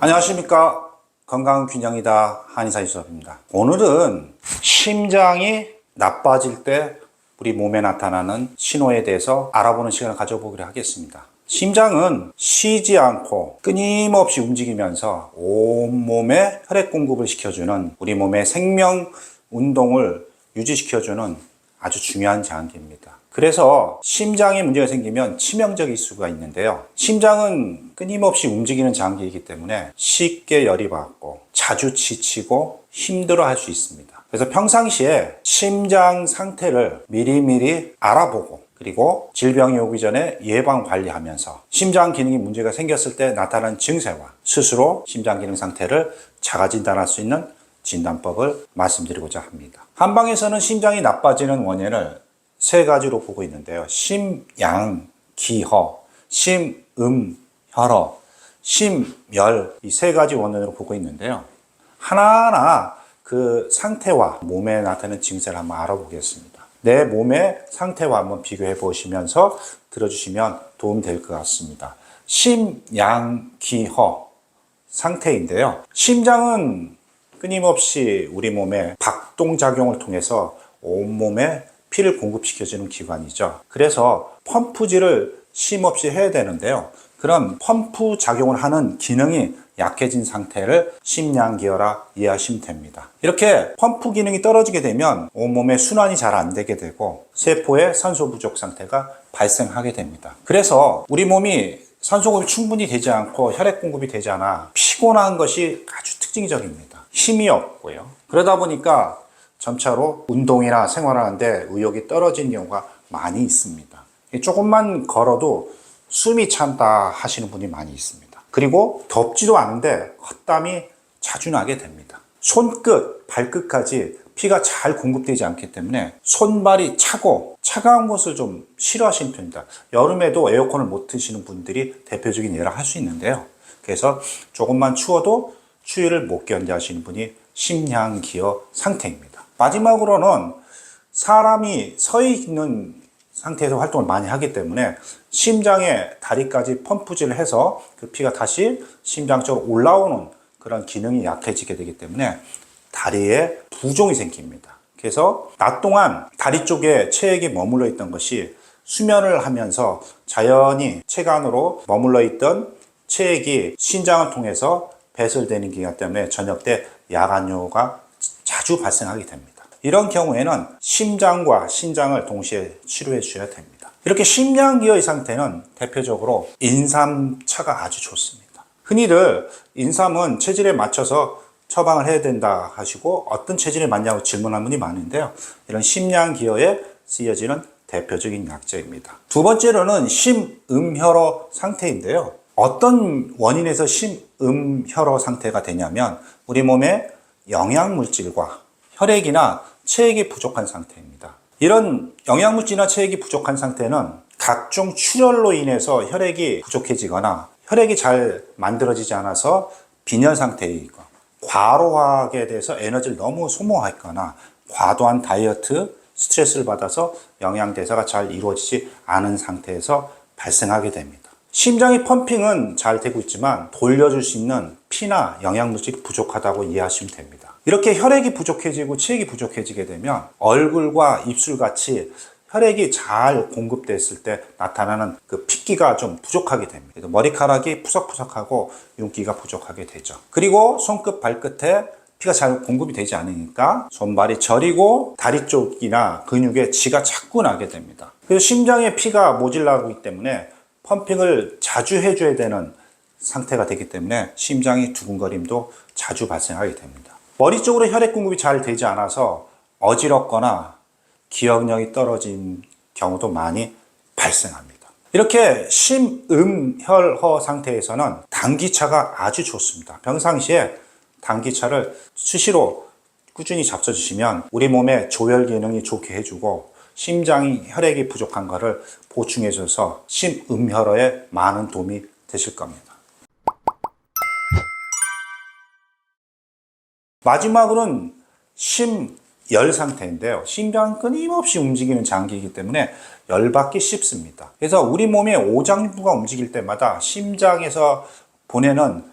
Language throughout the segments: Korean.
안녕하십니까. 건강균형이다 한의사 이수업입니다. 오늘은 심장이 나빠질 때 우리 몸에 나타나는 신호에 대해서 알아보는 시간을 가져보기로 하겠습니다. 심장은 쉬지 않고 끊임없이 움직이면서 온몸에 혈액 공급을 시켜주는 우리 몸의 생명 운동을 유지시켜주는 아주 중요한 장기입니다. 그래서 심장에 문제가 생기면 치명적일 수가 있는데요. 심장은 끊임없이 움직이는 장기이기 때문에 쉽게 열이 받고 자주 지치고 힘들어 할 수 있습니다. 그래서 평상시에 심장 상태를 미리미리 알아보고 그리고 질병이 오기 전에 예방 관리하면서 심장 기능이 문제가 생겼을 때 나타나는 증세와 스스로 심장 기능 상태를 자가 진단할 수 있는 진단법을 말씀드리고자 합니다. 한방에서는 심장이 나빠지는 원인을 세 가지로 보고 있는데요. 심양, 기허, 심음혈허, 심열, 이 세 가지 원인으로 보고 있는데요. 하나하나 그 상태와 몸에 나타나는 증세를 한번 알아보겠습니다. 내 몸의 상태와 한번 비교해 보시면서 들어주시면 도움이 될 것 같습니다. 심양기허 상태인데요. 심장은 끊임없이 우리 몸에 박동작용을 통해서 온몸에 피를 공급시켜주는 기관이죠. 그래서 펌프질을 쉼없이 해야 되는데요. 그런 펌프 작용을 하는 기능이 약해진 상태를 심양기허라 이해하시면 됩니다. 이렇게 펌프 기능이 떨어지게 되면 온몸에 순환이 잘 안 되게 되고 세포의 산소 부족 상태가 발생하게 됩니다. 그래서 우리 몸이 산소 공급이 충분히 되지 않고 혈액 공급이 되지 않아 피곤한 것이 아주 특징적입니다. 힘이 없고요. 그러다 보니까 점차로 운동이나 생활하는데 의욕이 떨어지는 경우가 많이 있습니다. 조금만 걸어도 숨이 찬다 하시는 분이 많이 있습니다. 그리고 덥지도 않은데 헛땀이 자주 나게 됩니다. 손끝, 발끝까지 피가 잘 공급되지 않기 때문에 손발이 차고 차가운 것을 좀 싫어하시는 편입니다. 여름에도 에어컨을 못 트시는 분들이 대표적인 예라 할 수 있는데요. 그래서 조금만 추워도 추위를 못 견뎌 하시는 분이 심양기허 상태입니다. 마지막으로는 사람이 서 있는 상태에서 활동을 많이 하기 때문에 심장에 다리까지 펌프질을 해서 그 피가 다시 심장 쪽으로 올라오는 그런 기능이 약해지게 되기 때문에 다리에 부종이 생깁니다. 그래서 낮 동안 다리 쪽에 체액이 머물러 있던 것이 수면을 하면서 자연히 체간으로 머물러 있던 체액이 신장을 통해서 배설되는 기간 때문에 저녁 때 야간요가 자주 발생하게 됩니다. 이런 경우에는 심장과 신장을 동시에 치료해 주셔야 됩니다. 이렇게 심양기허의 상태는 대표적으로 인삼차가 아주 좋습니다. 흔히들 인삼은 체질에 맞춰서 처방을 해야 된다 하시고 어떤 체질에 맞냐고 질문하는 분이 많은데요. 이런 심양기허에 쓰여지는 대표적인 약재입니다. 두 번째로는 심음혈허 상태인데요. 어떤 원인에서 심음혈허 상태가 되냐면 우리 몸에 영양물질과 혈액이나 체액이 부족한 상태입니다. 이런 영양물질이나 체액이 부족한 상태는 각종 출혈로 인해서 혈액이 부족해지거나 혈액이 잘 만들어지지 않아서 빈혈 상태에 있고 과로하게 돼서 에너지를 너무 소모했거나 과도한 다이어트, 스트레스를 받아서 영양대사가 잘 이루어지지 않은 상태에서 발생하게 됩니다. 심장의 펌핑은 잘 되고 있지만 돌려줄 수 있는 피나 영양물질이 부족하다고 이해하시면 됩니다. 이렇게 혈액이 부족해지고 체액이 부족해지게 되면 얼굴과 입술같이 혈액이 잘 공급됐을 때 나타나는 그 핏기가 좀 부족하게 됩니다. 머리카락이 푸석푸석하고 윤기가 부족하게 되죠. 그리고 손끝, 발끝에 피가 잘 공급이 되지 않으니까 손발이 저리고 다리 쪽이나 근육에 쥐가 자꾸 나게 됩니다. 그래서 심장에 피가 모질라기 때문에 펌핑을 자주 해줘야 되는 상태가 되기 때문에 심장이 두근거림도 자주 발생하게 됩니다. 머리 쪽으로 혈액 공급이 잘 되지 않아서 어지럽거나 기억력이 떨어진 경우도 많이 발생합니다. 이렇게 심음혈허 상태에서는 당기차가 아주 좋습니다. 평상시에 당기차를 수시로 꾸준히 잡숴주시면 우리 몸의 조혈 기능이 좋게 해주고 심장이 혈액이 부족한 것을 보충해줘서 심음혈허에 많은 도움이 되실 겁니다. 마지막으로는 심열 상태인데요. 심장은 끊임없이 움직이는 장기이기 때문에 열받기 쉽습니다. 그래서 우리 몸의 오장육부가 움직일 때마다 심장에서 보내는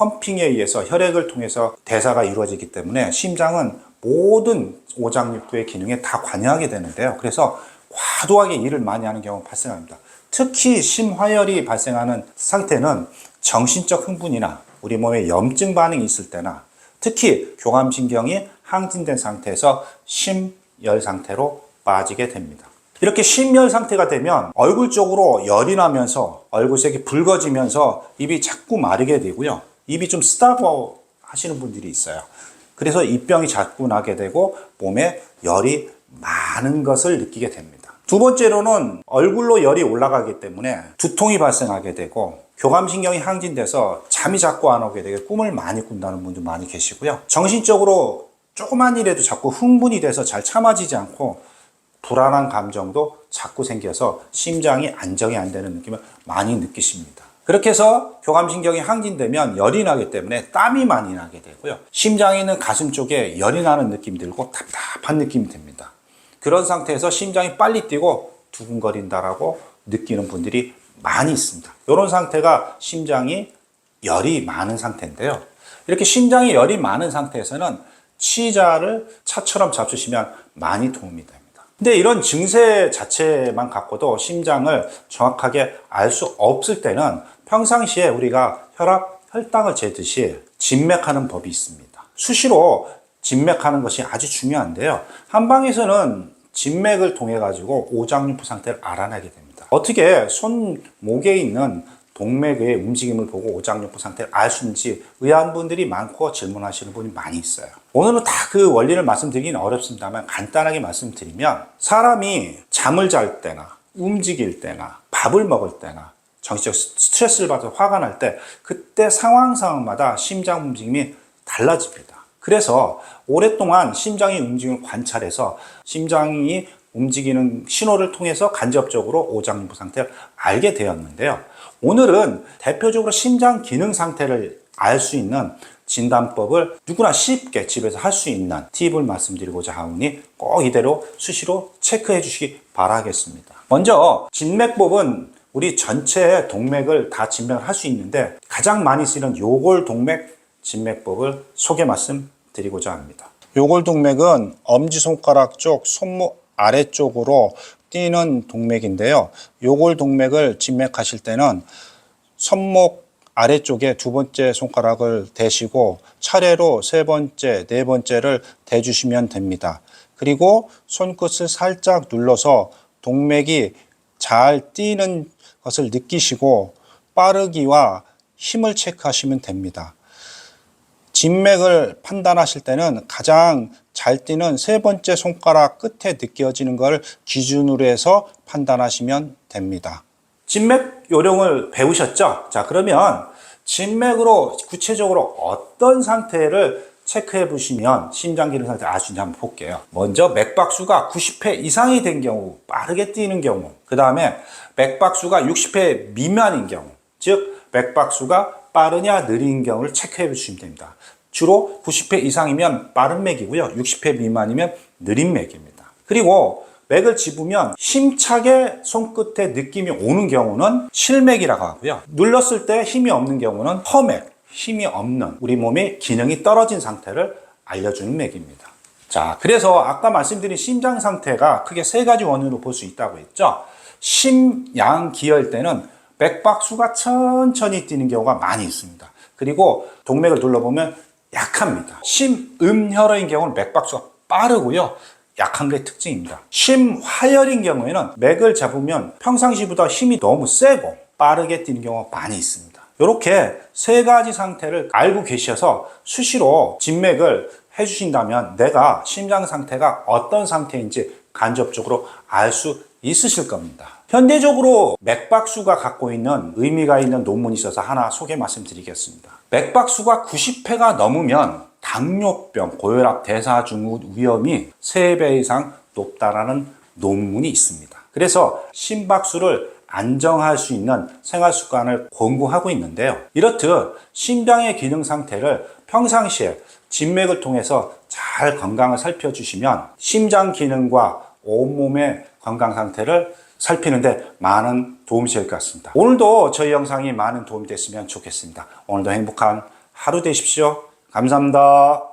펌핑에 의해서 혈액을 통해서 대사가 이루어지기 때문에 심장은 모든 오장육부의 기능에 다 관여하게 되는데요. 그래서 과도하게 일을 많이 하는 경우가 발생합니다. 특히 심화열이 발생하는 상태는 정신적 흥분이나 우리 몸에 염증 반응이 있을 때나 특히 교감신경이 항진된 상태에서 심열 상태로 빠지게 됩니다. 이렇게 심열 상태가 되면 얼굴 쪽으로 열이 나면서 얼굴색이 붉어지면서 입이 자꾸 마르게 되고요. 입이 좀 쓰다고 하시는 분들이 있어요. 그래서 입병이 자꾸 나게 되고 몸에 열이 많은 것을 느끼게 됩니다. 두 번째로는 얼굴로 열이 올라가기 때문에 두통이 발생하게 되고 교감신경이 항진돼서 잠이 자꾸 안 오게 되고 꿈을 많이 꾼다는 분도 많이 계시고요. 정신적으로 조그만 일에도 자꾸 흥분이 돼서 잘 참아지지 않고 불안한 감정도 자꾸 생겨서 심장이 안정이 안 되는 느낌을 많이 느끼십니다. 그렇게 해서 교감신경이 항진되면 열이 나기 때문에 땀이 많이 나게 되고요. 심장에 있는 가슴 쪽에 열이 나는 느낌이 들고 답답한 느낌이 듭니다. 그런 상태에서 심장이 빨리 뛰고 두근거린다라고 느끼는 분들이 많이 있습니다. 이런 상태가 심장이 열이 많은 상태인데요. 이렇게 심장이 열이 많은 상태에서는 치자를 차처럼 잡수시면 많이 도움이 됩니다. 근데 이런 증세 자체만 갖고도 심장을 정확하게 알 수 없을 때는 평상시에 우리가 혈당을 재듯이 진맥하는 법이 있습니다. 수시로 진맥하는 것이 아주 중요한데요. 한방에서는 진맥을 통해 가지고 오장육부 상태를 알아내게 됩니다. 어떻게 손목에 있는 동맥의 움직임을 보고 오장육부 상태를 알 수 있는지 의아한 분들이 많고 질문하시는 분이 많이 있어요. 오늘은 다 그 원리를 말씀드리기는 어렵습니다만 간단하게 말씀드리면 사람이 잠을 잘 때나 움직일 때나 밥을 먹을 때나 정신적 스트레스를 받아서 화가 날 때 그때 상황마다 심장 움직임이 달라집니다. 그래서 오랫동안 심장의 움직임을 관찰해서 심장이 움직이는 신호를 통해서 간접적으로 오장육부 상태를 알게 되었는데요. 오늘은 대표적으로 심장 기능 상태를 알 수 있는 진단법을 누구나 쉽게 집에서 할 수 있는 팁을 말씀드리고자 하오니 꼭 이대로 수시로 체크해 주시기 바라겠습니다. 먼저 진맥법은 우리 전체 동맥을 다 진맥을 할 수 있는데 가장 많이 쓰이는 요골동맥 진맥법을 소개 말씀드리고자 합니다. 요골동맥은 엄지손가락 쪽 손목 아래쪽으로 뛰는 동맥인데요. 요골동맥을 진맥하실 때는 손목 아래쪽에 두 번째 손가락을 대시고 차례로 세 번째, 네 번째를 대주시면 됩니다. 그리고 손끝을 살짝 눌러서 동맥이 잘 뛰는 것을 느끼시고 빠르기와 힘을 체크하시면 됩니다. 진맥을 판단하실 때는 가장 잘 뛰는 세 번째 손가락 끝에 느껴지는 걸 기준으로 해서 판단하시면 됩니다. 진맥 요령을 배우셨죠? 자, 그러면 진맥으로 구체적으로 어떤 상태를 체크해 보시면 심장 기능 상태를 알 수 있는지 한번 볼게요. 먼저 맥박수가 90회 이상이 된 경우, 빠르게 뛰는 경우, 그 다음에 맥박수가 60회 미만인 경우, 즉 맥박수가 빠르냐 느린 경우를 체크해 보시면 됩니다. 주로 90회 이상이면 빠른 맥이고요. 60회 미만이면 느린 맥입니다. 그리고 맥을 집으면 힘차게 손끝에 느낌이 오는 경우는 실맥이라고 하고요. 눌렀을 때 힘이 없는 경우는 허맥, 힘이 없는 우리 몸의 기능이 떨어진 상태를 알려주는 맥입니다. 자, 그래서 아까 말씀드린 심장 상태가 크게 세 가지 원인으로 볼 수 있다고 했죠. 심양기열 때는 맥박수가 천천히 뛰는 경우가 많이 있습니다. 그리고 동맥을 눌러보면 약합니다. 심음혈인 경우는 맥박수가 빠르고요. 약한 게 특징입니다. 심화열인 경우에는 맥을 잡으면 평상시보다 힘이 너무 세고 빠르게 뛰는 경우가 많이 있습니다. 이렇게 세 가지 상태를 알고 계셔서 수시로 진맥을 해주신다면 내가 심장 상태가 어떤 상태인지 간접적으로 알 수 있으실 겁니다. 현대적으로 맥박수가 갖고 있는 의미가 있는 논문이 있어서 하나 소개 말씀드리겠습니다. 맥박수가 90회가 넘으면 당뇨병, 고혈압, 대사증후 위험이 3배 이상 높다라는 논문이 있습니다. 그래서 심박수를 안정할 수 있는 생활 습관을 권고하고 있는데요. 이렇듯 심장의 기능 상태를 평상시에 진맥을 통해서 잘 건강을 살펴주시면 심장 기능과 온몸의 건강 상태를 살피는데 많은 도움이 될 것 같습니다. 오늘도 저희 영상이 많은 도움이 됐으면 좋겠습니다. 오늘도 행복한 하루 되십시오. 감사합니다.